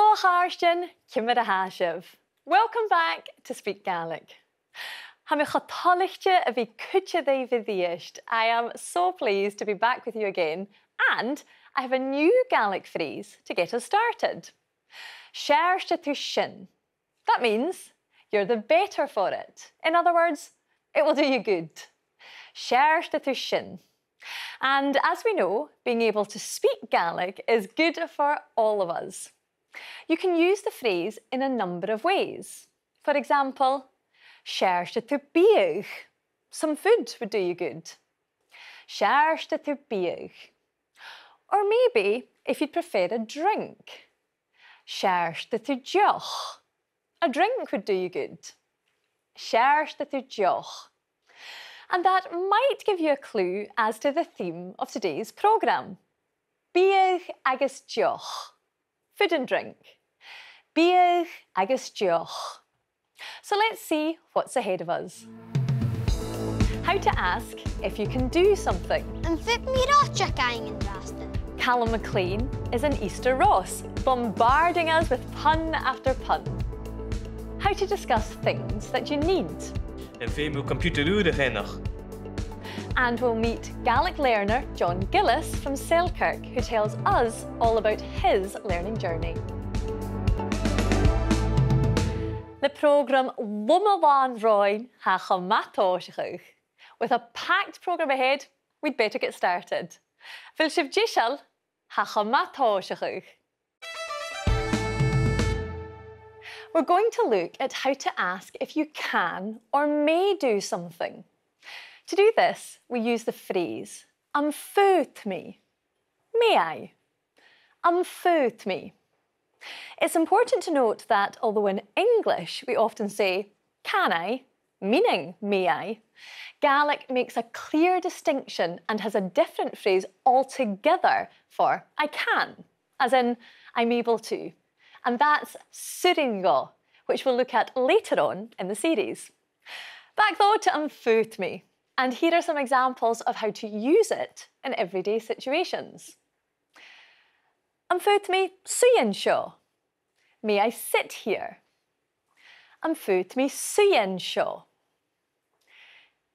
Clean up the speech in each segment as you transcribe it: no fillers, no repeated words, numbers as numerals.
Hello, Harstin, Kimera Hashiv. Welcome back to Speak Gaelic. I am so pleased to be back with you again, and I have a new Gaelic phrase to get us started. Seirste tú sin. That means you're the better for it. In other words, it will do you good. Seirste tú sin. And as we know, being able to speak Gaelic is good for all of us. You can use the phrase in a number of ways. For example, seirste tú bíoch. Some food would do you good. Seirste tú bíoch. Or maybe, if you'd prefer a drink, seirste tú deoch. A drink would do you good. Seirste tú deoch. And that might give you a clue as to the theme of today's programme. Bíoch agus deoch. Food and drink. Bíoch agus deoch. So let's see what's ahead of us. How to ask if you can do something. And fit me rotcha gang in Rastin. Calum Maclean is an Easter Ross, bombarding us with pun after pun. How to discuss things that you need. En veel computerúde And we'll meet Gaelic learner John Gillies from Selkirk, who tells us all about his learning journey. The programme Wummelwan Roin h-ath. With a packed programme ahead, we'd better get started. Vilshiv Jishal h-ath. We're going to look at how to ask if you can or may do something. To do this, we use the phrase, fót me. May I? Fót me. It's important to note that although in English we often say, can I, meaning may I, Gaelic makes a clear distinction and has a different phrase altogether for I can, as in I'm able to. And that's suringo, which we'll look at later on in the series. Back though to fót me, and here are some examples of how to use it in everyday situations. Fót me suyen seo. May I sit here? Fót me suyen seo.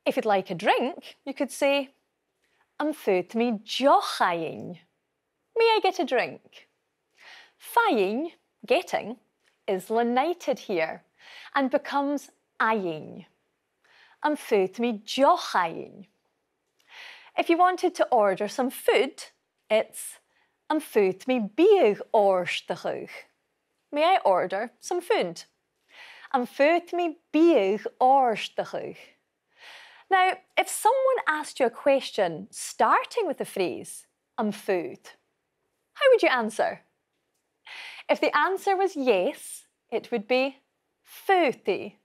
If you'd like a drink, you could say, fót me jochain. May I get a drink? Fain, getting, is lenited here and becomes ayin. Fót me jochain. If you wanted to order some food, it's fót me bíoch orstachach. May I order some food? Fót me bíoch orstachach. Now, if someone asked you a question starting with the phrase fót, how would you answer? If the answer was yes, it would be fóti.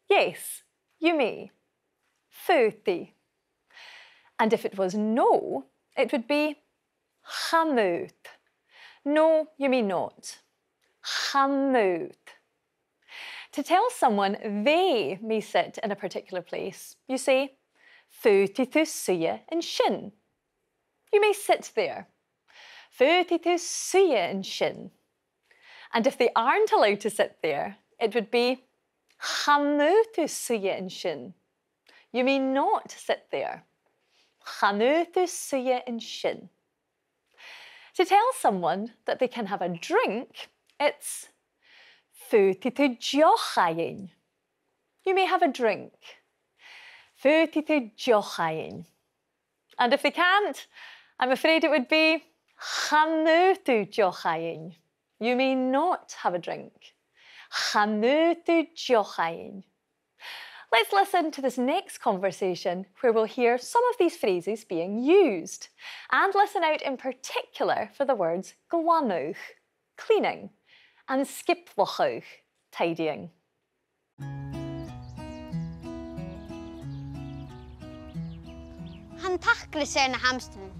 Yes, you may. Fóti. And if it was no, it would be chamút. No, you may not. Chamút. To tell someone they may sit in a particular place, you say fóti tú suya in sin. You may sit there. Fóti tú suya in sin. And if they aren't allowed to sit there, it would be chamút tú suya in sin. You may not sit there. Chamút tú suya in sin. To tell someone that they can have a drink, it's fóti tú jochain. You may have a drink. Fóti tú jochain. And if they can't, I'm afraid it would be chamút tú jochain. You may not have a drink. Chamút tú jochain. Let's listen to this next conversation where we'll hear some of these phrases being used, and listen out in particular for the words glanúch, cleaning, and skiplochuch, tidying. Han takle ser na hamsteren.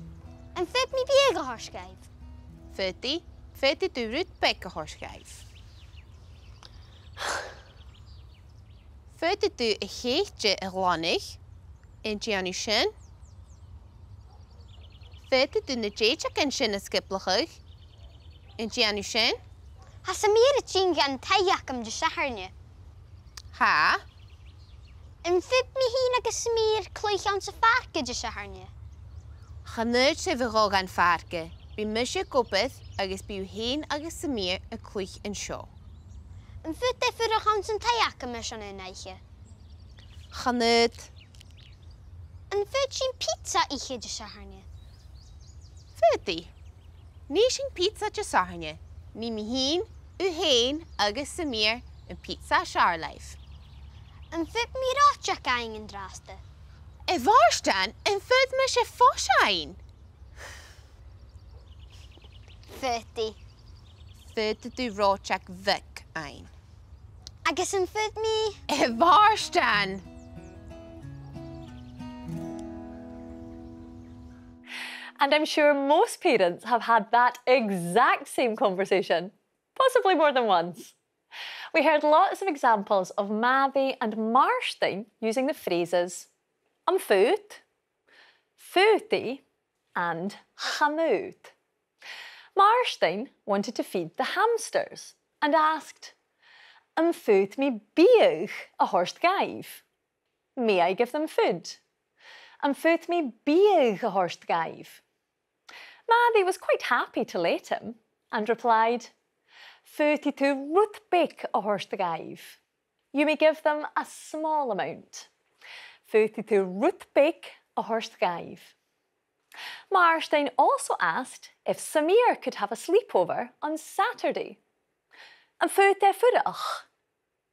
En fit me bíoch harskijf. Fóti tú becca harskijf. Fóti tú héitje glanúch in Gianni sin. Fóti tú na déitach in sin skiplochuch in Gianni sin. Has a mere chinga and tayakam de shaharne. Ha? And fib me heen agus smear cloich on sa farke de shaharne. Chanyd sef y gog an farge. Bi mysio gobydd agus biw hen agus samir y clwych yn sio. And fib de fyrach on sa tayakam is on ein eiche. Chanyd. And fib sin pizza iche de shaharne. Fydi. Ní sin pizza de sarne. Ní mi hen agus samir yn pizza siarlaif. And fib me rotja gaing in draste. E varstan en fyd mysio foshain. Fydi. Fyd du rotjak vic ein. Agus and fib me. E varstan. And I'm sure most parents have had that exact same conversation, possibly more than once. We heard lots of examples of Maddie and Marstein using the phrases am foot, footy, and chamoot. Marstein wanted to feed the hamsters and asked, am foot me bíoch a horst gaif? May I give them food? Am foot me bíoch a horst gaif? Maddie was quite happy to let him and replied, Footy to rutbik a horst gaif. You may give them a small amount. Footy to rutbik a horst gaif. Marstein also asked if Samir could have a sleepover on Saturday. And foote fudach.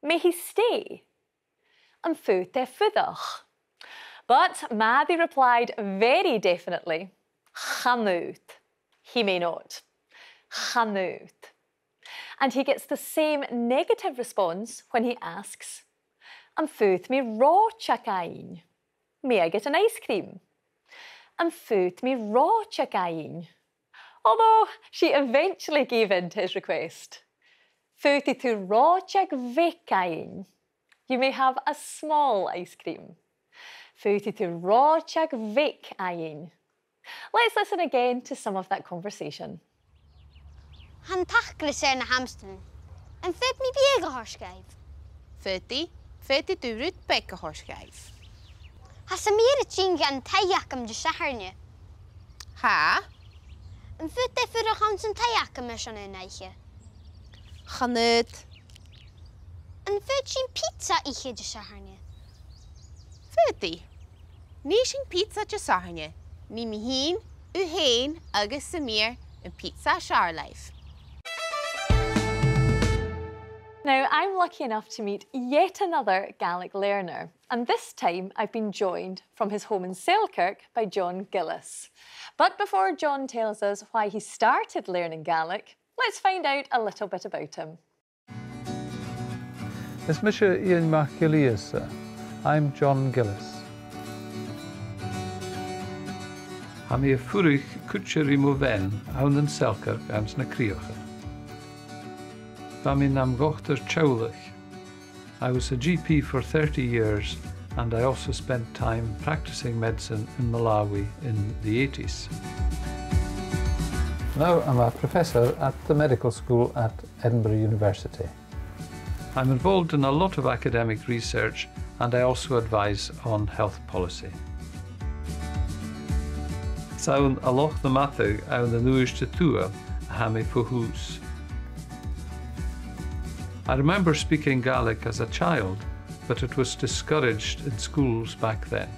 May he stay? And foote fudach. But Maddie replied very definitely, Chamoot. He may not. Chamoot. And he gets the same negative response when he asks, Am foot me raw chakain? May I get an ice cream? Am foot me raw chakain? Although she eventually gave in to his request. Footy to raw chak vekain. You may have a small ice cream. Footy to raw chak vekain. Let's listen again to some of that conversation. Han takle ser na hamsteren. En fib me biega horskijf. Fydi du rutbik a horskaif. Has a mere chinga and tayakam de shaharne. Ha? En fib de fyrach on sa tayakam is on ein eiche. Chanyd. En fib sin pizza iche de shaharne. Fydi. Ní sin pizza de sarne. Ní mi hen agus samir yn pizza siarlaif. Now, I'm lucky enough to meet yet another Gaelic learner, and this time I've been joined from his home in Selkirk by John Gillies. But before John tells us why he started learning Gaelic, let's find out a little bit about him. Is Mr. Iain MacGillïosa. I'm John Gillies. Am I fwrich cwtcher I moven awn yn Selkirk am sna criocha. Am I nam gochter Gàidhlig. I was a GP for 30 years and I also spent time practicing medicine in Malawi in the 80s. Now I'm a professor at the medical school at Edinburgh University. I'm involved in a lot of academic research and I also advise on health policy. Saun a loch na mathu awn the Uist Tuath a hami fuhus. I remember speaking Gaelic as a child, but it was discouraged in schools back then.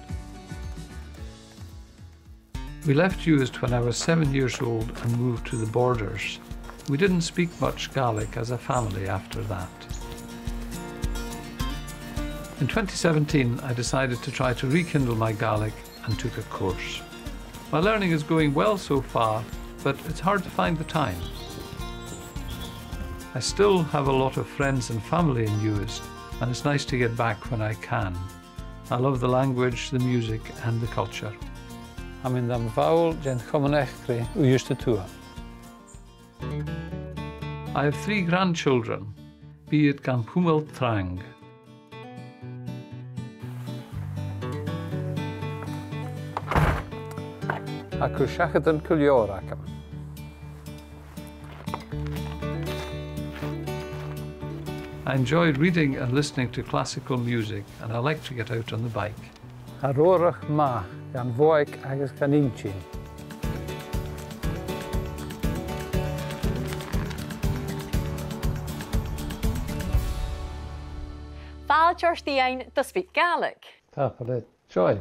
We left Uist when I was 7 years old and moved to the borders. We didn't speak much Gaelic as a family after that. In 2017, I decided to try to rekindle my Gaelic and took a course. My learning is going well so far, but it's hard to find the time. I still have a lot of friends and family in Uist, and it's nice to get back when I can. I love the language, the music, and the culture. I'm in the Mvaul gen Chomanechri Uist Tuath. I have 3 grandchildren, be it gan Pumel Trang. Ac h-ath yn cwlio'r acam. I enjoy reading and listening to classical music, and I like to get out on the bike. Arórach ma gan bhoig agus gan inchin. Fáil teocht Iain to speak Gaelic. Tapale joy.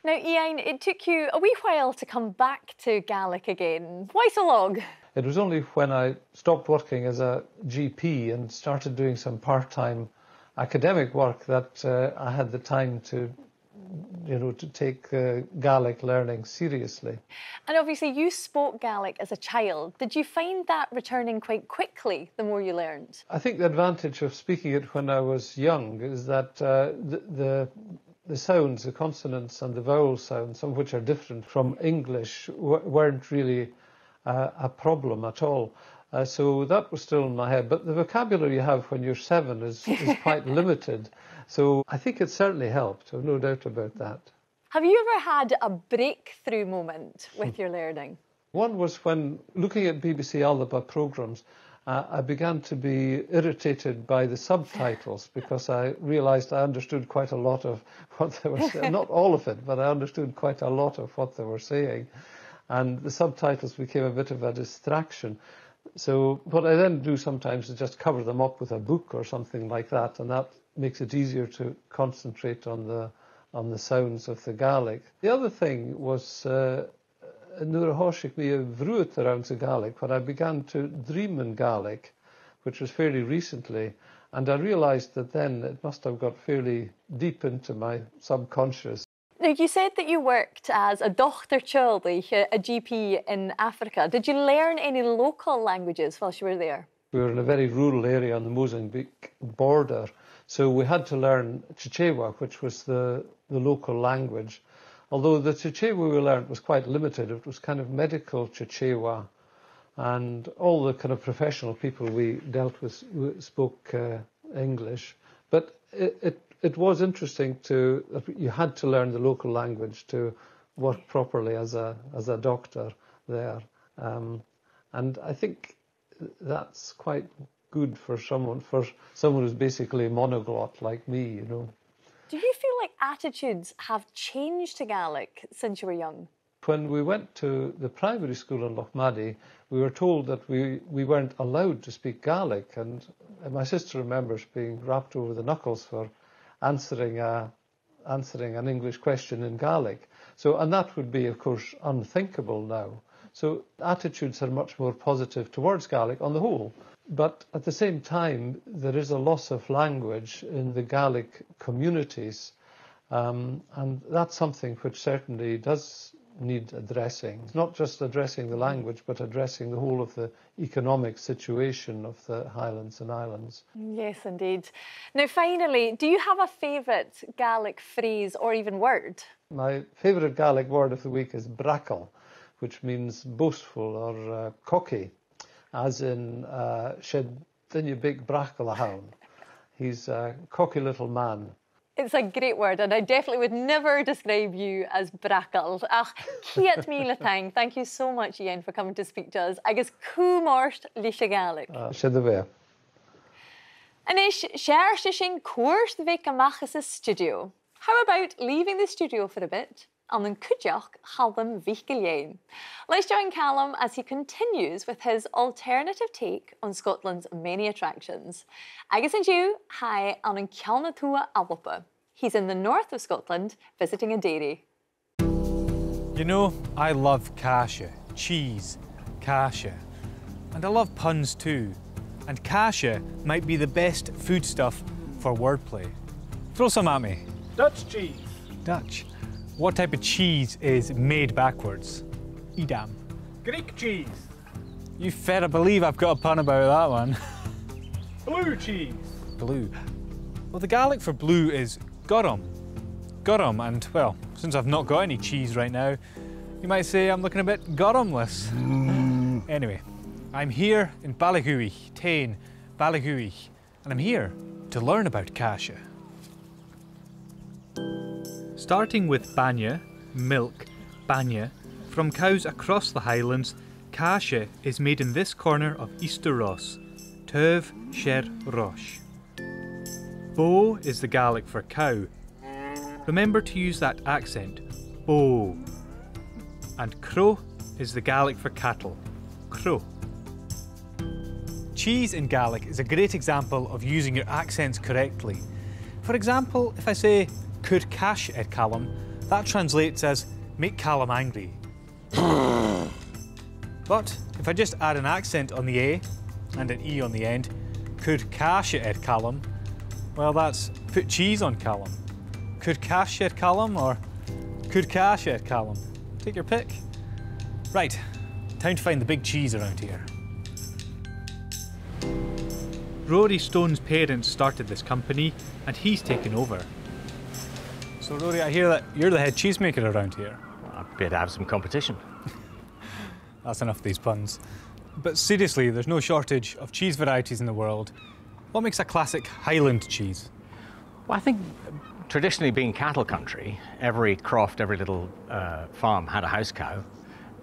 Now, Iain, it took you a wee while to come back to Gaelic again. Why so long? It was only when I stopped working as a GP and started doing some part-time academic work that I had the time to, to take Gaelic learning seriously. And obviously you spoke Gaelic as a child. Did you find that returning quite quickly the more you learned? I think the advantage of speaking it when I was young is that the sounds, the consonants and the vowel sounds, some of which are different from English, weren't really a problem at all. So that was still in my head. But the vocabulary you have when you're 7 is quite limited. So I think it certainly helped. I've no doubt about that. Have you ever had a breakthrough moment with your learning? One was when looking at BBC Alba programmes, I began to be irritated by the subtitles because I realised I understood quite a lot of what they were saying. Not all of it, but I understood quite a lot of what they were saying. And the subtitles became a bit of a distraction. So what I then do sometimes is just cover them up with a book or something like that, and that makes it easier to concentrate on the sounds of the Gaelic. The other thing was nuair a thosaigh mí a bhrúid around the Gaelic, when I began to dream in Gaelic, which was fairly recently, and I realised that then it must have got fairly deep into my subconscious. Now, you said that you worked as a Dr. Gillies, a GP in Africa. Did you learn any local languages whilst you were there? We were in a very rural area on the Mozambique border, so we had to learn Chichewa, which was the local language. Although the Chichewa we learned was quite limited. It was kind of medical Chichewa, and all the kind of professional people we dealt with spoke English. But it was interesting you had to learn the local language to work properly as a doctor there. And I think that's quite good for someone who's basically monoglot like me, Do you feel like attitudes have changed to Gaelic since you were young? When we went to the primary school in Lochmaddy, we were told that we weren't allowed to speak Gaelic, and my sister remembers being rapped over the knuckles for answering an English question in Gaelic. And that would be, of course, unthinkable now. So attitudes are much more positive towards Gaelic on the whole. But at the same time, there is a loss of language in the Gaelic communities, and that's something which certainly does need addressing. It's not just addressing the language, but addressing the whole of the economic situation of the Highlands and Islands. Yes, indeed. Now, finally, do you have a favourite Gaelic phrase or even word? My favourite Gaelic word of the week is brackle, which means boastful or cocky, as in shed dinne big brackle a hound. He's a cocky little man. It's a great word, and I definitely would never describe you as brackle. H-ath MacIlleathain, thank you so much, Iain, for coming to speak to us. Agus cúmort líse Gaelic. Siad a bheith. And is séirste sin cuairt bheith amachas studio. How about leaving the studio for a bit and then cúideach Calum MacIlleathain? Let's join Calum as he continues with his alternative take on Scotland's many attractions. Agus and you, hi, an Ceannatua Alpa. He's in the north of Scotland visiting a dairy. You know, I love càise, cheese, càise. And I love puns too. And càise might be the best foodstuff for wordplay. Throw some at me. Dutch cheese. Dutch. What type of cheese is made backwards? Edam. Greek cheese. You better believe I've got a pun about that one. Blue cheese. Blue. Well, the Gaelic for blue is gorum. Gorum, and well, since I've not got any cheese right now, you might say I'm looking a bit gorumless. Anyway, I'm here in Tain, Ballaghuich, and I'm here to learn about càise. Starting with banya, milk, banya, from cows across the Highlands, càise is made in this corner of Taobh Sear Rois. Bo is the Gaelic for cow. Remember to use that accent, bo. And crow is the Gaelic for cattle, crow. Cheese in Gaelic is a great example of using your accents correctly. For example, if I say, "Could cash at Calum," that translates as, "make Calum angry." But if I just add an accent on the A and an E on the end, "Could cash it at Calum," well, that's "put cheese on Calum." Could cash at Calum or could cash at Calum? Take your pick. Right, time to find the big cheese around here. Rory Stone's parents started this company and he's taken over. So Rory, I hear that you're the head cheesemaker around here. I better have some competition. That's enough of these puns. But seriously, there's no shortage of cheese varieties in the world. What makes a classic Highland cheese? Well, I think traditionally being cattle country, every croft, every little farm had a house cow.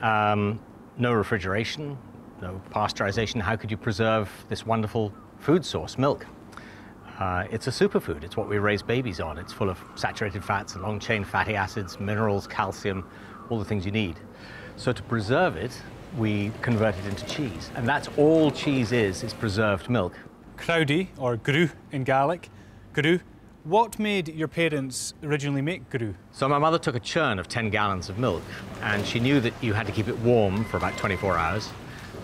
No refrigeration, no pasteurization. How could you preserve this wonderful food source, milk? It's a superfood. It's what we raise babies on. It's full of saturated fats, long-chain fatty acids, minerals, calcium, all the things you need. So to preserve it, we convert it into cheese. And that's all cheese is preserved milk. Crowdy, or grue in Gaelic. Grue. What made your parents originally make grue? So my mother took a churn of 10 gallons of milk, and she knew that you had to keep it warm for about 24 hours.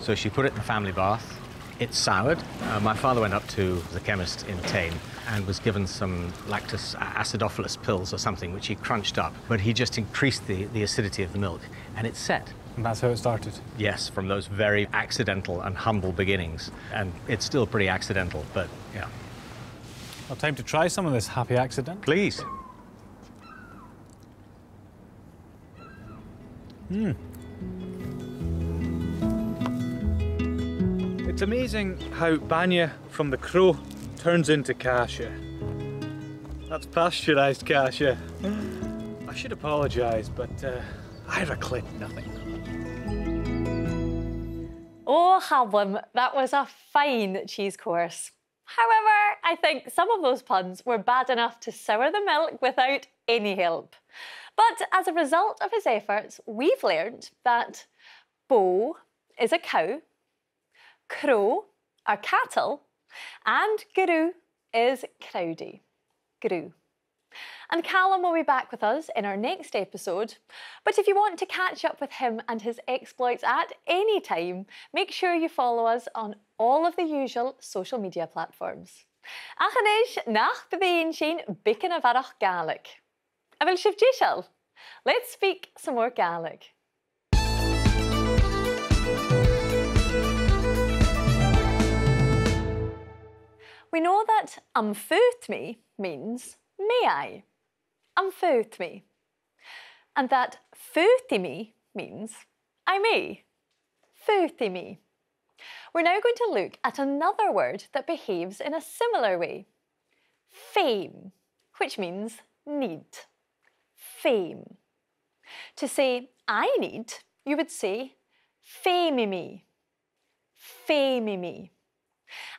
So she put it in the family bath. It soured. My father went up to the chemist in Tain and was given some lactus acidophilus pills or something, which he crunched up. But he just increased the acidity of the milk, and it set. And that's how it started? Yes, from those very accidental and humble beginnings. And it's still pretty accidental, but yeah. Well, time to try some of this happy accident. Please. It's amazing how banya from the crow turns into càise. That's pasteurised càise. I should apologise, but I regret nothing. Oh, Calum, that was a fine cheese course. However, I think some of those puns were bad enough to sour the milk without any help. But as a result of his efforts, we've learned that bo is a cow, crow are cattle, and grue is crowdy. Grue. And Calum will be back with us in our next episode. But if you want to catch up with him and his exploits at any time, make sure you follow us on all of the usual social media platforms. Achanis nach bhruidhinn sin bican a bharach Gaelic. A bhfuil sibh díseal. Let's speak some more Gaelic. We know that fut me means may I. Fut me. And that futi me means I may. Futi me. We're now going to look at another word that behaves in a similar way. Fame, which means need. Fame. To say I need, you would say fame me. Fame me.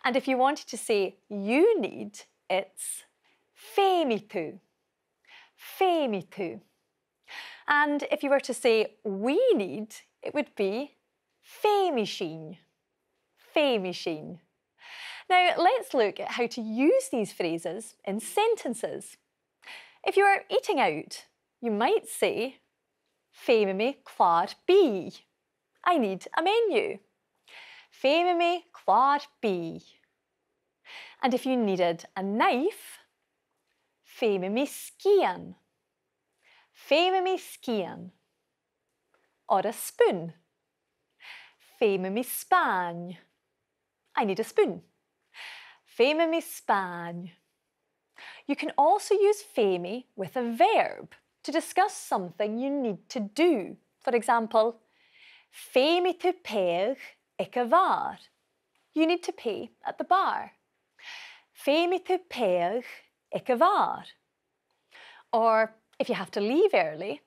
And if you wanted to say you need, it's famitu. Famitu. And if you were to say we need, it would be famishin. Famishin. Now let's look at how to use these phrases in sentences. If you are eating out, you might say Fame clár bí. I need a menu. Fame clár bí. And if you needed a knife, fame scian. Fame scian. Or a spoon. Fame spáin. I need a spoon. Fame spáin. You can also use fame with a verb to discuss something you need to do. For example, fame to pay ag a bhar. You need to pay at the bar. Fame to pay ag a bhar. Or if you have to leave early,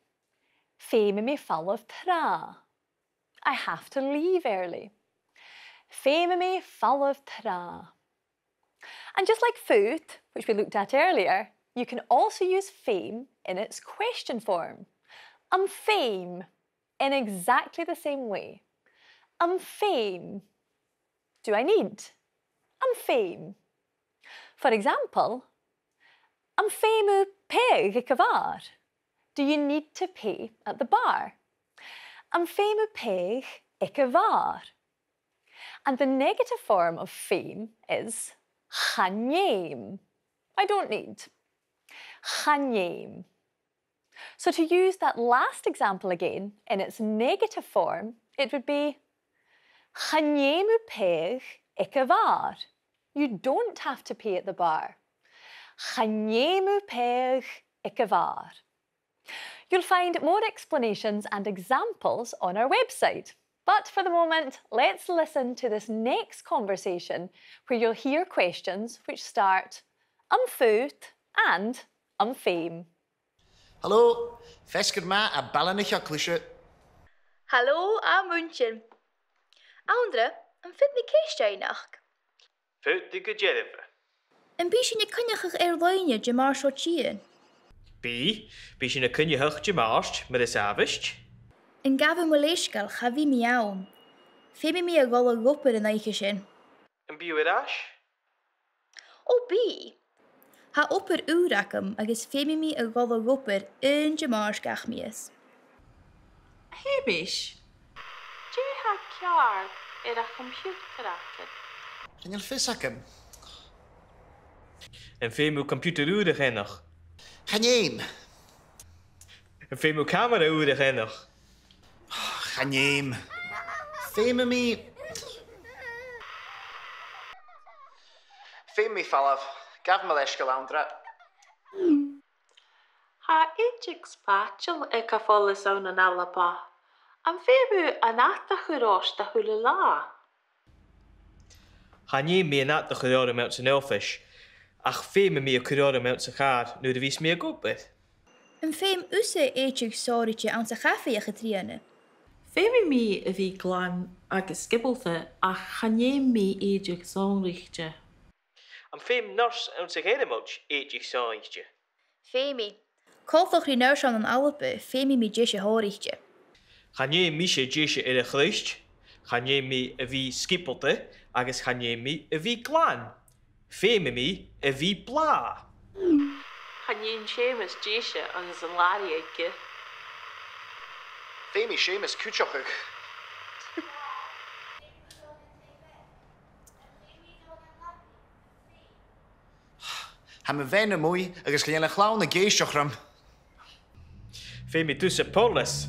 fame me fall tra. I have to leave early. Fame me fall tra. And just like fo-th, which we looked at earlier, you can also use féim in its question form. Féim, in exactly the same way. Féim. Do I need? Féim. For example, féimu peg y cyfar. Do you need to pay at the bar? Féimu peg y cyfar. And the negative form of féim is chanéim. I don't need. Chanéim. So to use that last example again in its negative form, it would be chanéimu peg y cyfar. You don't have to pay at the bar. Chanéimu peg y cyfar. You'll find more explanations and examples on our website. But for the moment, let's listen to this next conversation where you'll hear questions which start fo-th and féim. Hallo, fesgur ma a ballanich a clishe. Hallo, a München. Andre, fit me céisteach. Fo-thiotalan go Gàidhlig. An bí sin cynneach leine de mar seo tían. Bí sin na cynneach de mást mar is Uibhist. An gabhar mo léiscail cha bhí mi am. Féimi mi a gála gopur in aiche sin. An bí uireas? Ó bí? Ha opur úracham agus féimi mi a gála gopur in de mar gach mías. Uibhist. Dú ha cearg a computer acad. Can you fisacum? An féimu computer bhruidhinn. Chanéim. An féimu camera bhruidhinn. Chanéim. Féime mi... Féime mi fallaf. Gaf me leiscail andra. Ha h-ath e cafolas own an alapa. An féimu an atta churáis da chula lá. Chanéim mi an atta churáir mewn sy'n elfish, ach féime mi a churáir mewn sy'n char nu dy fys mi a gobeth. An féim úsa h-ath sáirite an sa chaffi a chatriana. Féimi mi a bhí glán agus scibalta a chanéim mi h-ath sánrichte. An féim nors an sy'n gheirimoch h-ath sáinchte. Féimi. Cálfach rí nurs an alapa, féimi mi déise hárichte. Chanéim mi sé déise a chluist, chanéim mi a bhí skipalte, agus chanéim mi a bhí glán. Féime mi a bhí blá. Chanéim sémas déise agus an lári eike. Féime sémas cúteachach. Ha me bhéine mwy agus chéile chlán na géisteachram. Féime dus a polis.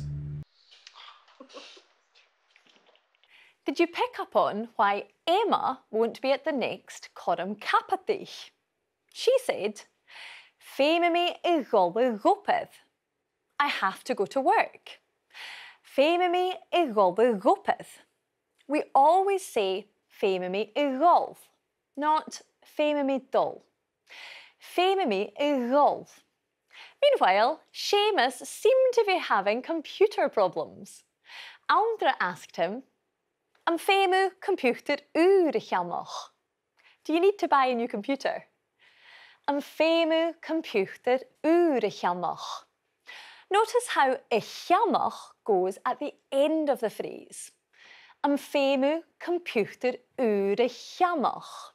Did you pick up on why Emma won't be at the next Calum Maclean? She said, féime mi I gála gopad. I have to go to work. Féime mi I gála gopad. We always say féime mi I gáil, not féime mi dul. Féime mi I gáil. Meanwhile, Seamus seemed to be having computer problems. Andra asked him, An féimu computer úrachamach. Do you need to buy a new computer? An féimu computer úrachamach. Notice how chamach goes at the end of the phrase. An féimu computer úrachamach.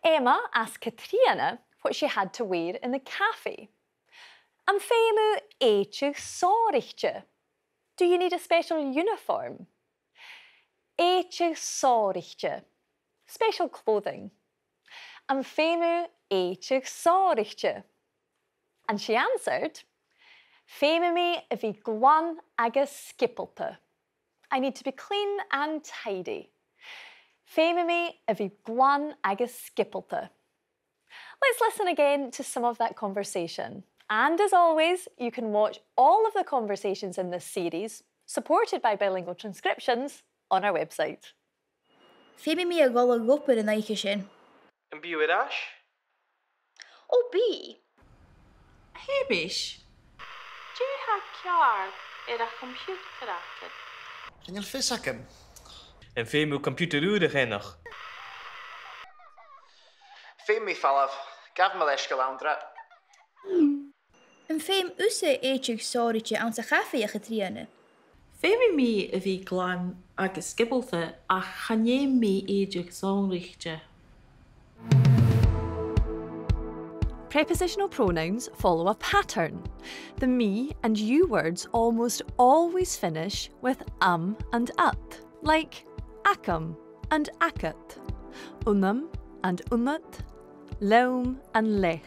Emma asked Katrina what she had to wear in the cafe. An féimu h-ath sáirichte. Do you need a special uniform? H-ath sáirichte. Special clothing. An féimu h-ath sáirichte. And she answered, féime mi a bhí glán agus skipalte. I need to be clean and tidy. Féime mi a bhí glán agus skipalte. Let's listen again to some of that conversation. And as always, you can watch all of the conversations in this series, supported by bilingual transcriptions, on our website. Féimi mi a gála gopur in aiche sin. An bí uireas? Ó bí? Uibhist. Dú ha cearg a computer acad. Can you fisacum? An féimu computer bhruidhinn. Fé mi fallaf, gaf me leis go landra. Yn féim úsa éiteach sáirite an sa chafaíocha tríana. Féimi mi a bhí glán agus scibalta a chané mi éideach sánrichte. Prepositional pronouns follow a pattern. The me and you words almost always finish with and at, like acum and acat, unum and unat, leum and lecht.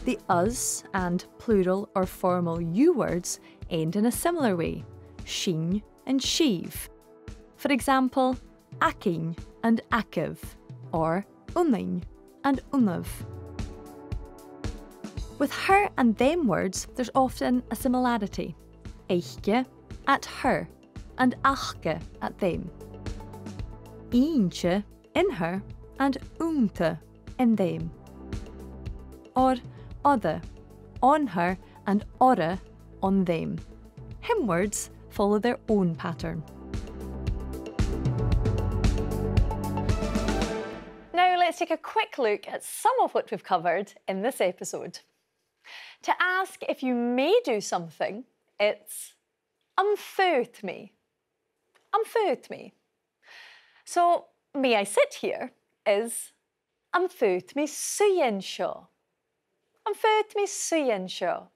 The us and plural or formal you words end in a similar way, sheen and sheave. For example, akin and akiv, or uning and unav. With her and them words, there's often a similarity. Eichge at her and achge at them. Eentje in her and unte in them. Or other, on her and orre on them. Hymn words follow their own pattern. Now let's take a quick look at some of what we've covered in this episode. To ask if you may do something, it's fót me. Fót me. So, may I sit here is fót me suyen seo. Fót me suyen seo.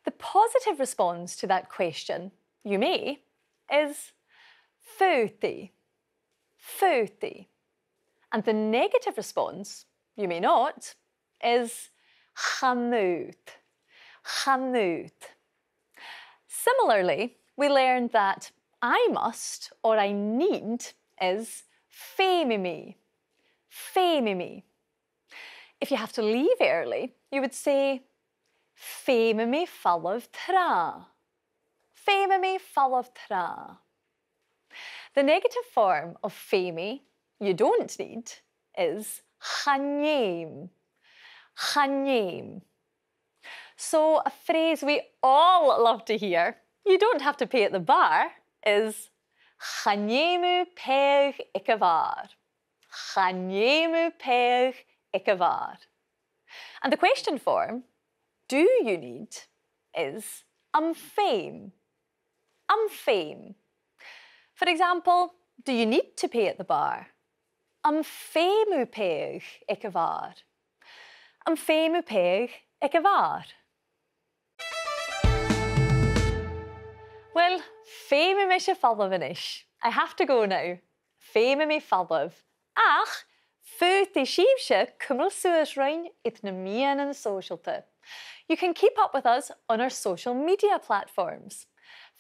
The positive response to that question, you may, is fóti. Fóti. And the negative response, you may not, is chanút. Chanút. Similarly, we learned that I must or I need is féimi. Féimi. If you have to leave early, you would say féimi fallaf tra. Féimi fallaf tra. The negative form of féimi you don't need is chanéim. Chanéim. So a phrase we all love to hear, you don't have to pay at the bar, is chanému peg ikavar. Chanému peg ikavar. And the question form, do you need, is féim. Féim. For example, do you need to pay at the bar? Féimu peg ikavar. Féimu peg ikavar. Well, féimi me se fallaf inis. I have to go now. Féimi me fallaf. Ach, fóti síbse cummal Sear Rois it na mian and socialta. You can keep up with us on our social media platforms.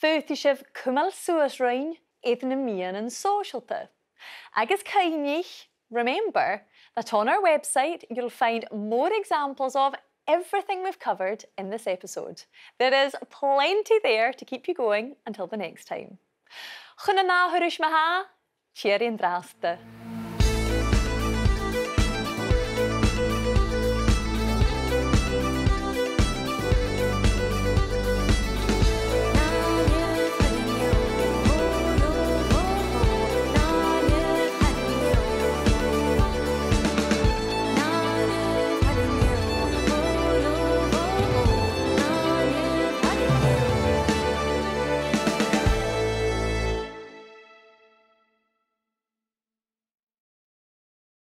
Fóti sibh cummal Sear Rois it na mian and socialta. Agus caiinich, remember that on our website you'll find more examples of everything we've covered in this episode. There is plenty there to keep you going until the next time. Chuna na hurush maha, cheery and draste.